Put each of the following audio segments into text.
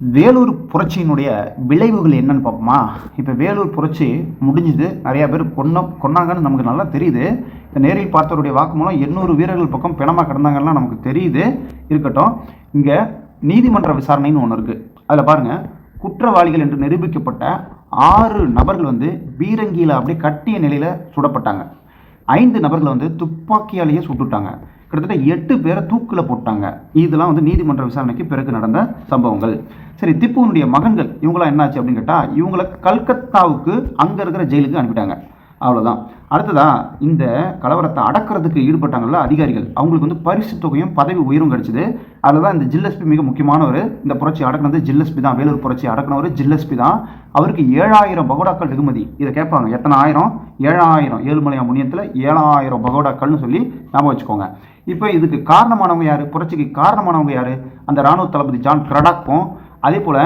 வேலூர் புரட்சியினுடைய விளைவுகள் என்னன்னு பார்ப்போமா? இப்போ வேலூர் புரட்சி முடிஞ்சுது, நிறையா பேர் கொன்னாங்கன்னு நமக்கு நல்லா தெரியுது. இந்த நேரில் பார்த்தவருடைய வாக்குமூலம் 800 வீரர்கள் பக்கம் பிணமாக கிடந்தாங்கலாம் நமக்கு தெரியுது. இருக்கட்டும், இங்கே நீதிமன்ற விசாரணைன்னு ஒன்று இருக்குது. அதில் பாருங்கள், குற்றவாளிகள் என்று நிரூபிக்கப்பட்ட 6 நபர்கள் பீரங்கியில் அப்படியே கட்டிய நிலையில் சுடப்பட்டாங்க. 5 நபர்களை துப்பாக்கியாலேயே சுட்டுட்டாங்க. கிட்டத்தட்ட 8 பேரை தூக்கில் போட்டாங்க. இதெல்லாம் நீதிமன்ற விசாரணைக்கு பிறகு நடந்த சம்பவங்கள். சரி, திப்புவினுடைய மகன்கள் இவங்களாம் என்னாச்சு அப்படின்னு கேட்டால், இவங்களை கல்கத்தாவுக்கு அங்கே இருக்கிற ஜெயிலுக்கு அனுப்பிட்டாங்க. அவ்வளோதான். அடுத்ததா, இந்த கலவரத்தை அடக்கிறதுக்கு ஈடுபட்டாங்கள்ல அதிகாரிகள், அவங்களுக்கு பரிசு தொகையும் பதவி உயரும் கிடச்சிது. அதில் தான் இந்த ஜில்லஸ்பி மிக முக்கியமானவர். இந்த புரட்சி அடக்கினது ஜில்லஸ்பி தான். வேலூர் புரட்சி அடக்கினவர் ஜில்லஸ்பி தான். அவருக்கு 7000 பகோடாக்கள் வெகுமதி. இதை கேட்பாங்க, எத்தனை ஆயிரம்? 7000. ஏழுமலையா முனியத்தில் 7000 பகோடாக்கள்னு சொல்லி ஞாபகம் வச்சுக்கோங்க. இப்போ இதுக்கு காரணமானவங்க யார்? புரட்சிக்கு காரணமானவங்க யார்? அந்த இராணுவ தளபதி ஜான் கிரடாக்கும், அதே போல்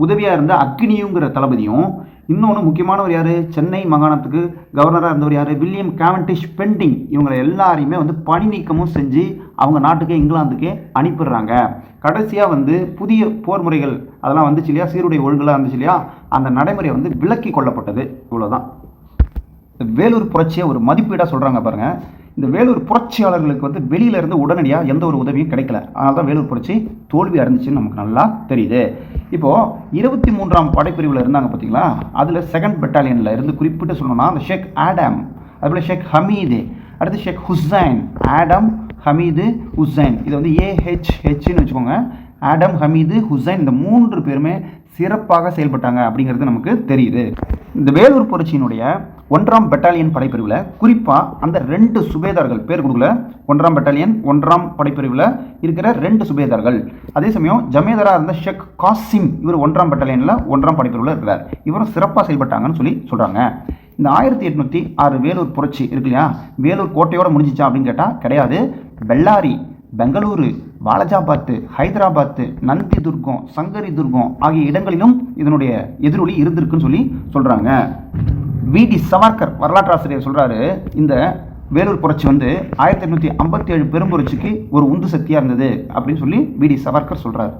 உதவியாக இருந்த அக்னியுங்கிற தளபதியும், இன்னொன்று முக்கியமானவர் யார்? சென்னை மாகாணத்துக்கு கவர்னராக இருந்தவர் யார்? William Cavendish Bentinck. இவங்களை எல்லாரையுமே பணி நீக்கமும் செஞ்சு அவங்க நாட்டுக்கு இங்கிலாந்துக்கே அனுப்பிடுறாங்க. கடைசியாக புதிய போர் முறைகள் அதெல்லாம் வந்துச்சு இல்லையா, சீருடை ஒழுங்கெல்லாம் இருந்துச்சு இல்லையா, அந்த நடைமுறை விலக்கி கொள்ளப்பட்டது. இவ்வளோதான். வேலூர் புரட்சியை ஒரு மதிப்பீடாக சொல்கிறாங்க பாருங்கள். இந்த வேலூர் புரட்சியாளர்களுக்கு வெளியில இருந்து உடனடியாக எந்த ஒரு உதவியும் கிடைக்கல. அதனால தான் வேலூர் புரட்சி தோல்வி அடைஞ்சிச்சுன்னு நமக்கு நல்லா தெரியுது. இப்போது 23ஆம் படைப்பிரிவில் இருந்தாங்க பார்த்தீங்களா, அதில் 2nd பெட்டாலியனில் இருந்து குறிப்பிட்டு சொல்லணும்னா அந்த ஷேக் ஆடம், அதுபோல் ஷேக் ஹமீது, அடுத்து ஷேக் ஹுசைன். ஆடம், ஹமீது, ஹுசைன். இது ஏஹெச்ஹெச்னு வச்சுக்கோங்க. ஆடம், ஹமீது, ஹுசைன், இந்த 3 பேருமே சிறப்பாக செயல்பட்டாங்க அப்படிங்கிறது நமக்கு தெரியுது. இந்த வேலூர் புரட்சியினுடைய 1ஆம் பெட்டாலியன் படைப்பிரிவில் குறிப்பாக அந்த 2 சுபேதார்கள் பேர் கொடுக்கல. 1ஆம் பெட்டாலியன் 1ஆம் படைப்பிரிவில் இருக்கிற 2 சுபேதார்கள். அதே சமயம் ஜமேதராக இருந்த ஷேக் காசிம், இவர் 1ஆம் பெட்டாலியனில் 1ஆம் படைப்பிரிவில் இருக்கிறார். இவரும் சிறப்பாக செயல்பட்டாங்கன்னு சொல்லி சொல்கிறாங்க. இந்த 1806 வேலூர் புரட்சி இருக்கு இல்லையா, வேலூர் கோட்டையோடு முடிஞ்சிச்சா அப்படின்னு கேட்டால் கிடையாது. பெல்லாரி, பெங்களூரு, வாலஜாபாத்து, ஹைதராபாத்து, நந்தி துர்கம், சங்கரி துர்கம் ஆகிய இடங்களிலும் இதனுடைய எதிரொலி இருந்திருக்குன்னு சொல்லி சொல்கிறாங்க. வி.டி. சவர்கர் வரலாற்றாசிரியர் சொல்கிறாரு, இந்த வேலூர் புரட்சி 1857 பெரும்புரட்சிக்கு ஒரு உந்து சக்தியாக இருந்தது அப்படின்னு சொல்லி வி.டி. சவர்கர் சொல்கிறார்.